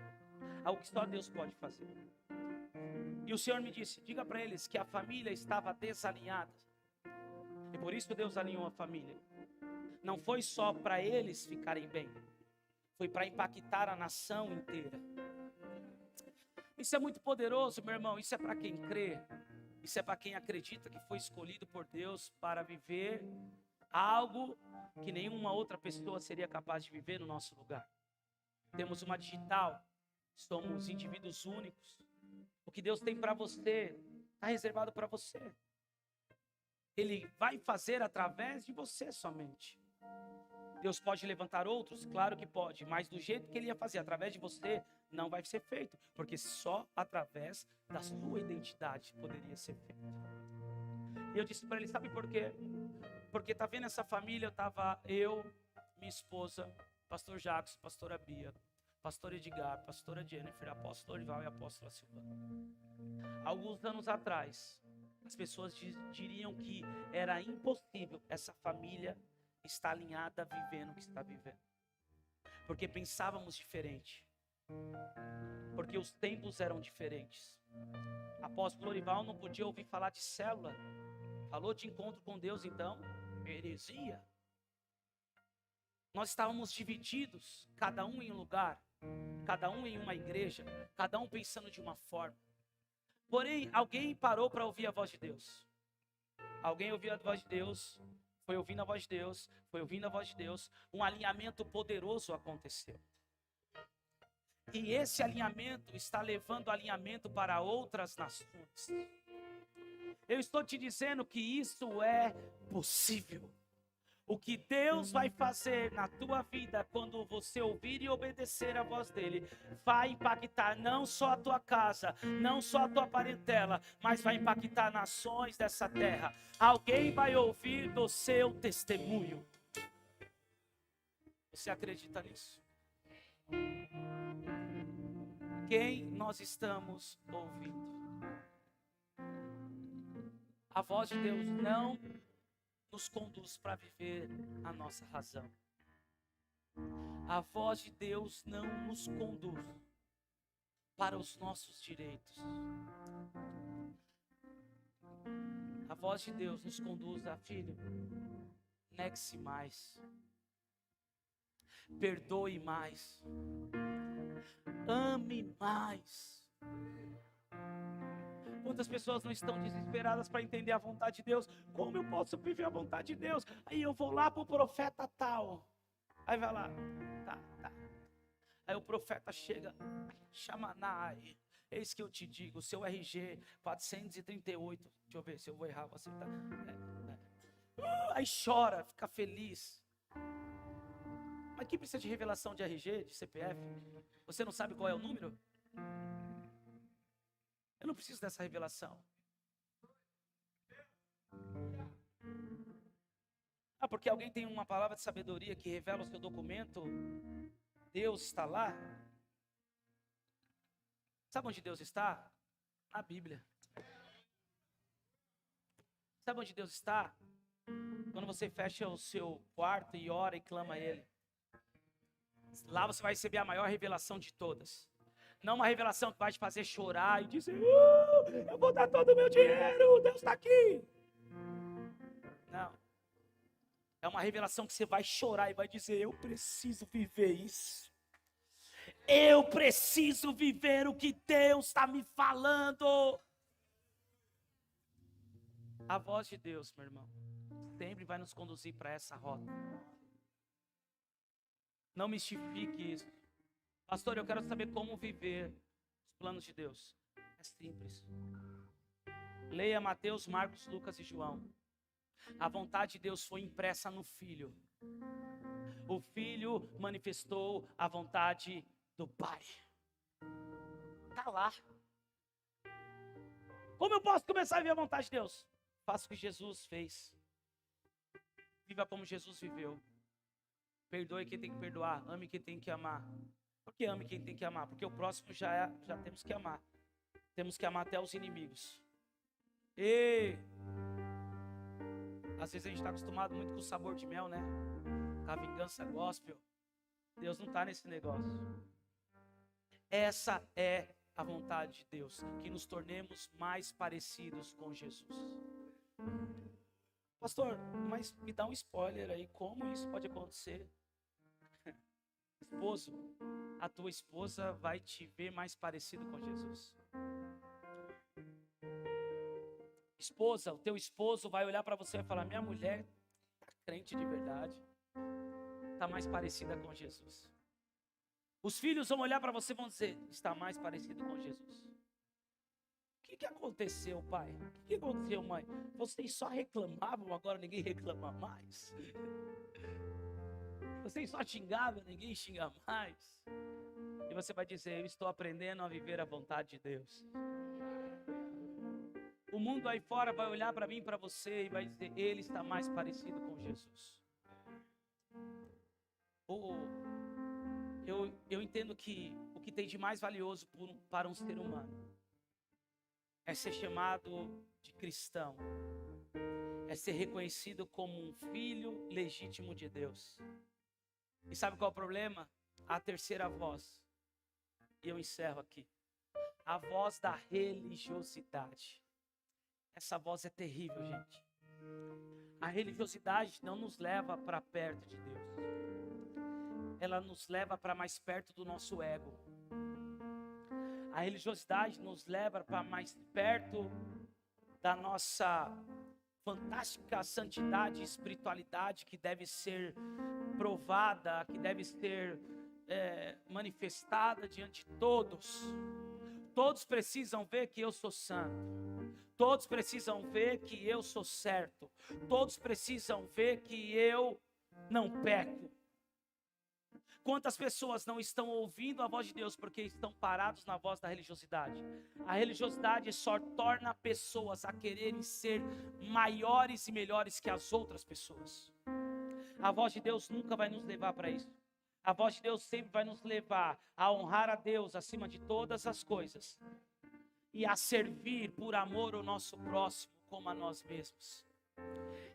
S1: Algo que só Deus pode fazer. E o Senhor me disse, diga para eles que a família estava desalinhada. E por isso Deus alinhou a família. Não foi só para eles ficarem bem. Foi para impactar a nação inteira. Isso é muito poderoso, meu irmão. Isso é para quem crê. Isso é para quem acredita que foi escolhido por Deus para viver algo que nenhuma outra pessoa seria capaz de viver no nosso lugar. Temos uma digital. Somos indivíduos únicos. O que Deus tem para você está reservado para você. Ele vai fazer através de você somente. Deus pode levantar outros? Claro que pode. Mas do jeito que Ele ia fazer através de você, não vai ser feito. Porque só através da sua identidade poderia ser feito. E eu disse para ele, sabe por quê? Porque tá vendo essa família? Eu, minha esposa, pastor Jacques, pastora Bia, pastor Edgar, pastora Jennifer, apóstolo Orival e apóstola Silvana. Alguns anos atrás, as pessoas diriam que era impossível essa família estar alinhada vivendo o que está vivendo. Porque pensávamos diferente. Porque os tempos eram diferentes. Apóstolo Orival não podia ouvir falar de célula. Falou de encontro com Deus, então, heresia. Nós estávamos divididos, cada um em um lugar, cada um em uma igreja, cada um pensando de uma forma. Porém, alguém parou para ouvir a voz de Deus. Alguém ouviu a voz de Deus, foi ouvindo a voz de Deus, foi ouvindo a voz de Deus. Um alinhamento poderoso aconteceu. E esse alinhamento está levando alinhamento para outras nações. Eu estou te dizendo que isso é possível. O que Deus vai fazer na tua vida quando você ouvir e obedecer a voz dele, vai impactar não só a tua casa, não só a tua parentela, mas vai impactar nações dessa terra. Alguém vai ouvir do seu testemunho. Você acredita nisso? Quem nós estamos ouvindo? A voz de Deus não nos conduz para viver a nossa razão. A voz de Deus não nos conduz para os nossos direitos. A voz de Deus nos conduz a, filho, negue-se mais, perdoe mais, ame mais. Quantas pessoas não estão desesperadas para entender a vontade de Deus? Como eu posso viver a vontade de Deus? Aí eu vou lá para o profeta tal. Aí vai lá. Tá. Aí o profeta chega. Xamanai. Eis que eu te digo, seu RG 438. Deixa eu ver se eu vou errar. Você tá. Aí chora, fica feliz. Mas quem precisa de revelação de RG, de CPF? Você não sabe qual é o número? Eu não preciso dessa revelação. Porque alguém tem uma palavra de sabedoria que revela o seu documento. Deus está lá. Sabe onde Deus está? Na Bíblia. Sabe onde Deus está? Quando você fecha o seu quarto e ora e clama a Ele. Lá você vai receber a maior revelação de todas. Não uma revelação que vai te fazer chorar e dizer, eu vou dar todo o meu dinheiro, Deus está aqui. Não. É uma revelação que você vai chorar e vai dizer, eu preciso viver isso. Eu preciso viver o que Deus está me falando. A voz de Deus, meu irmão, sempre vai nos conduzir para essa rota. Não mistifique isso. Pastor, eu quero saber como viver os planos de Deus. É simples. Leia Mateus, Marcos, Lucas e João. A vontade de Deus foi impressa no Filho. O Filho manifestou a vontade do Pai. Está lá. Como eu posso começar a viver a vontade de Deus? Faça o que Jesus fez. Viva como Jesus viveu. Perdoe quem tem que perdoar. Ame quem tem que amar. Por que ame quem tem que amar? Porque o próximo já temos que amar. Temos que amar até os inimigos. E às vezes a gente está acostumado muito com o sabor de mel, né? Com a vingança gospel. Deus não está nesse negócio. Essa é a vontade de Deus, que nos tornemos mais parecidos com Jesus. Pastor, mas me dá um spoiler aí, como isso pode acontecer? Esposo, a tua esposa vai te ver mais parecido com Jesus. Esposa, o teu esposo vai olhar para você e vai falar, minha mulher está crente de verdade, está mais parecida com Jesus. Os filhos vão olhar para você e vão dizer, está mais parecido com Jesus. O que aconteceu, pai? O que aconteceu, mãe? Vocês só reclamavam, agora ninguém reclama mais. Vocês só xingavam, ninguém xinga mais. E você vai dizer, eu estou aprendendo a viver a vontade de Deus. O mundo aí fora vai olhar para mim, para você e vai dizer, ele está mais parecido com Jesus. Eu entendo que o que tem de mais valioso para um ser humano é ser chamado de cristão, é ser reconhecido como um filho legítimo de Deus. E sabe qual é o problema? A terceira voz, e eu encerro aqui, a voz da religiosidade. Essa voz é terrível, gente. A religiosidade não nos leva para perto de Deus. Ela nos leva para mais perto do nosso ego. A religiosidade nos leva para mais perto da nossa fantástica santidade e espiritualidade que deve ser provada, que deve ser manifestada diante de todos. Todos precisam ver que eu sou santo. Todos precisam ver que eu sou certo. Todos precisam ver que eu não peco. Quantas pessoas não estão ouvindo a voz de Deus porque estão parados na voz da religiosidade? A religiosidade só torna pessoas a quererem ser maiores e melhores que as outras pessoas. A voz de Deus nunca vai nos levar para isso. A voz de Deus sempre vai nos levar a honrar a Deus acima de todas as coisas e a servir por amor o nosso próximo como a nós mesmos.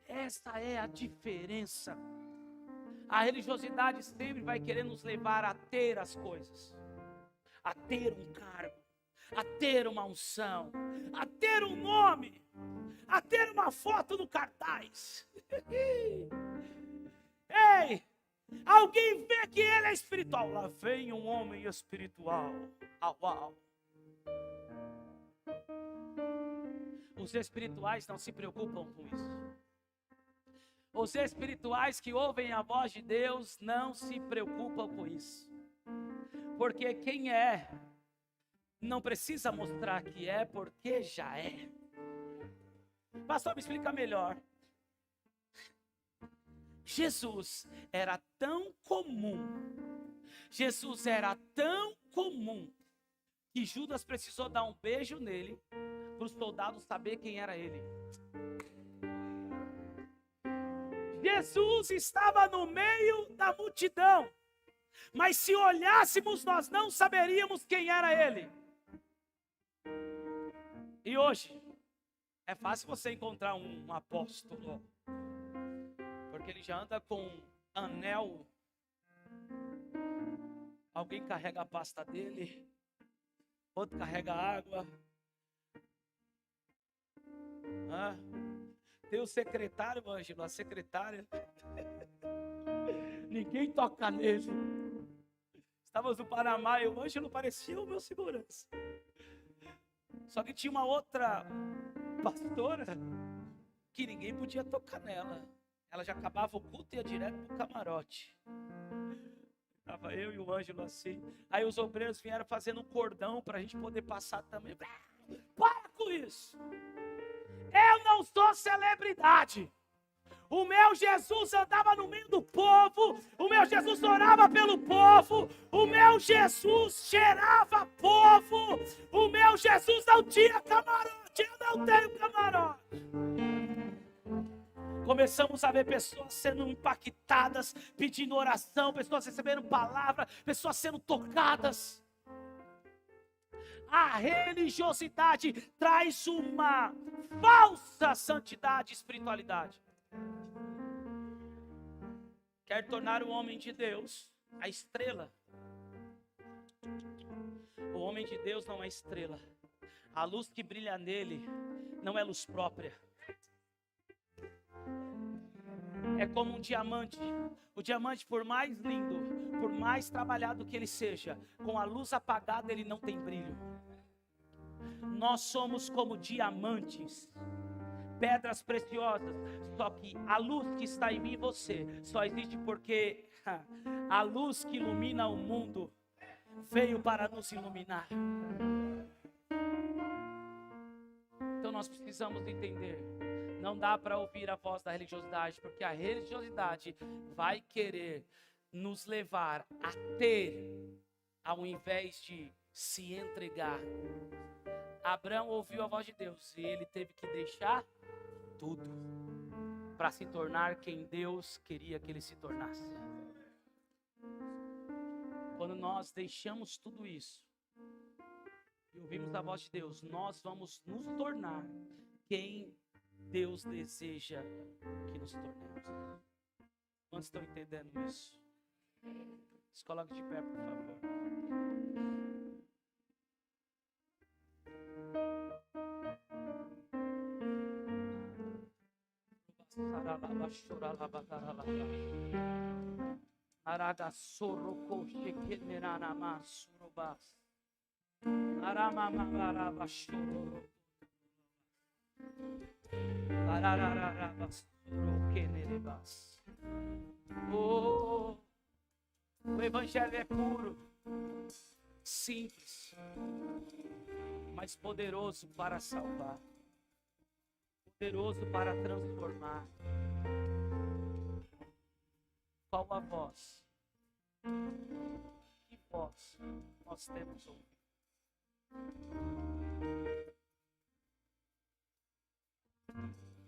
S1: Esta é a diferença. A religiosidade sempre vai querer nos levar a ter as coisas, a ter um cargo, a ter uma unção, a ter um nome, a ter uma foto no cartaz. Ei, alguém vê que ele é espiritual. Lá vem um homem espiritual. Uau. Os espirituais não se preocupam com isso. Os espirituais que ouvem a voz de Deus não se preocupam com isso. Porque quem é, não precisa mostrar que é, porque já é. Pastor, me explica melhor. Jesus era tão comum. Jesus era tão comum que Judas precisou dar um beijo nele para os soldados saber quem era ele. Jesus estava no meio da multidão, mas se olhássemos nós não saberíamos quem era ele. E hoje é fácil você encontrar um apóstolo, porque ele já anda com anel, alguém carrega a pasta dele, outro carrega água. Tem o secretário, Ângelo, a secretária. Ninguém toca nele. Estávamos no Panamá e o Ângelo parecia o meu segurança. Só que tinha uma outra pastora que ninguém podia tocar nela. Ela já acabava o culto e ia direto pro camarote. Estava eu e o Ângelo assim. Aí os obreiros vieram fazendo um cordão para a gente poder passar também. Para com isso! Eu não sou celebridade. O meu Jesus andava no meio do povo. O meu Jesus orava pelo povo. O meu Jesus cheirava povo. O meu Jesus não tinha camarote. Eu não tenho camarote. Começamos a ver pessoas sendo impactadas, pedindo oração, pessoas recebendo palavra, pessoas sendo tocadas. A religiosidade traz uma falsa santidade e espiritualidade. Quer tornar o homem de Deus a estrela. O homem de Deus não é estrela. A luz que brilha nele não é luz própria. É como um diamante. O diamante, por mais lindo, por mais trabalhado que ele seja, com a luz apagada ele não tem brilho. Nós somos como diamantes, pedras preciosas. Só que a luz que está em mim e você só existe porque a luz que ilumina o mundo veio para nos iluminar. Então nós precisamos entender. Não dá para ouvir a voz da religiosidade, porque a religiosidade vai querer nos levar a ter, ao invés de se entregar. Abraão ouviu a voz de Deus e ele teve que deixar tudo para se tornar quem Deus queria que ele se tornasse. Quando nós deixamos tudo isso e ouvimos a voz de Deus, nós vamos nos tornar quem Deus deseja que nos tornemos. Quantos estão entendendo isso? Se coloque de pé, por favor. Oh, o evangelho é puro, simples, mas poderoso para salvar, poderoso para transformar. Qual a voz? Que voz nós temos ouvido?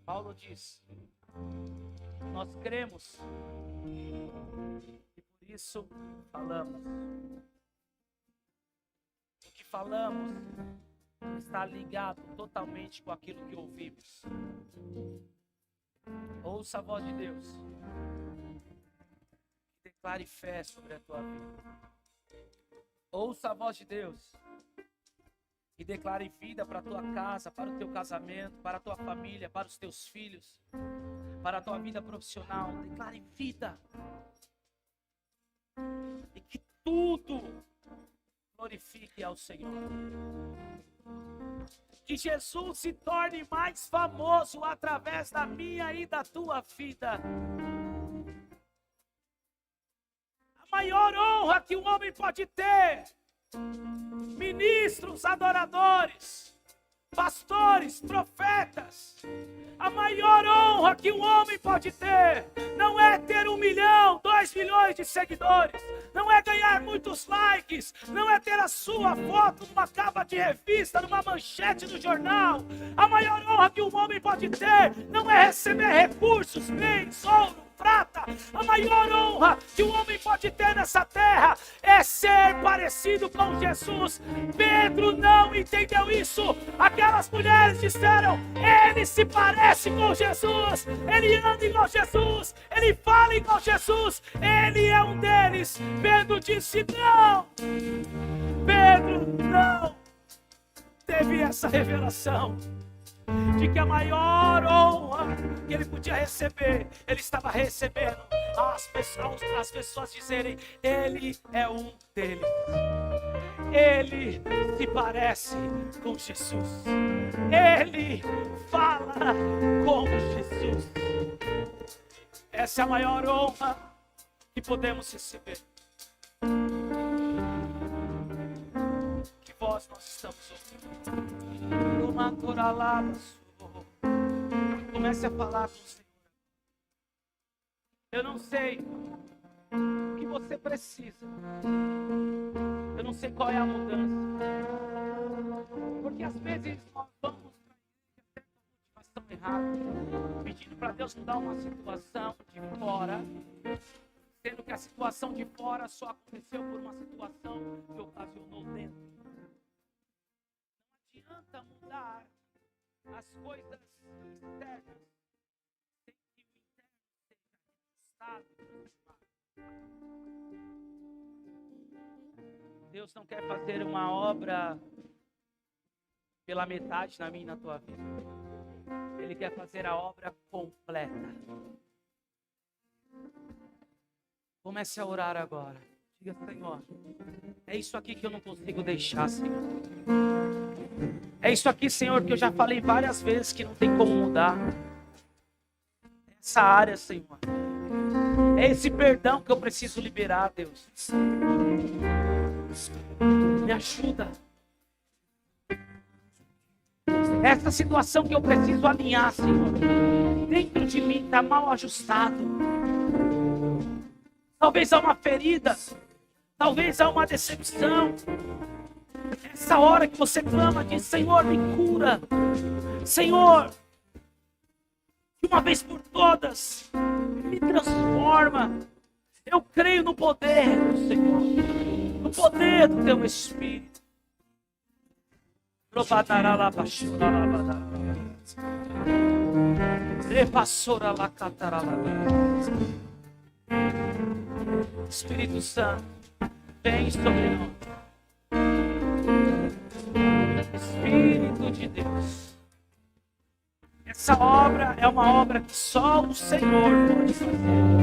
S1: Paulo diz: nós cremos e por isso falamos. O que falamos está ligado totalmente com aquilo que ouvimos. Ouça a voz de Deus. Declare fé sobre a tua vida. Ouça a voz de Deus. E declare vida para a tua casa, para o teu casamento, para a tua família, para os teus filhos, para a tua vida profissional. Declare vida. E que tudo glorifique ao Senhor. Que Jesus se torne mais famoso através da minha e da tua vida. A maior honra que um homem pode ter: ministros, adoradores, pastores, profetas. A maior honra que um homem pode ter não é ter 1 milhão, 2 milhões de seguidores, não é ganhar muitos likes, não é ter a sua foto numa capa de revista, numa manchete do jornal. A maior honra que um homem pode ter não é receber recursos, bens, ouro, prata. A maior honra que um homem pode ter nessa terra é ser parecido com Jesus. Pedro não entendeu isso. Aquelas mulheres disseram: ele se parece com Jesus, ele anda igual Jesus, ele fala igual Jesus, ele é um deles. Pedro disse: não, Pedro, não, teve essa revelação de que a maior honra que ele podia receber, ele estava recebendo as pessoas dizerem: ele é um deles. Ele se parece com Jesus. Ele fala como Jesus. Essa é a maior honra que podemos receber. Que voz nós estamos ouvindo? Uma coralada. Comece a falar com o Senhor. Eu não sei o que você precisa. Eu não sei qual é a mudança. Porque às vezes nós vamos para a motivação errada, pedindo para Deus mudar uma situação de fora, sendo que a situação de fora só aconteceu por uma situação que ocasionou dentro. Não adianta mudar as coisas externas sem que o interno seja ajustado. Deus não quer fazer uma obra pela metade na minha e na tua vida. Ele quer fazer a obra completa. Comece a orar agora. Diga: Senhor, é isso aqui que eu não consigo deixar, Senhor. É isso aqui, Senhor, que eu já falei várias vezes que não tem como mudar. Essa área, Senhor. É esse perdão que eu preciso liberar, Deus. Me ajuda. Essa situação que eu preciso alinhar, Senhor, dentro de mim está mal ajustado. Talvez há uma ferida, talvez há uma decepção. Essa hora que você clama, diz: Senhor, me cura. Senhor, de uma vez por todas, me transforma. Eu creio no poder do Senhor, no poder do teu Espírito. Espírito Santo, vem sobre nós. Espírito de Deus. Essa obra é uma obra que só o Senhor pode fazer.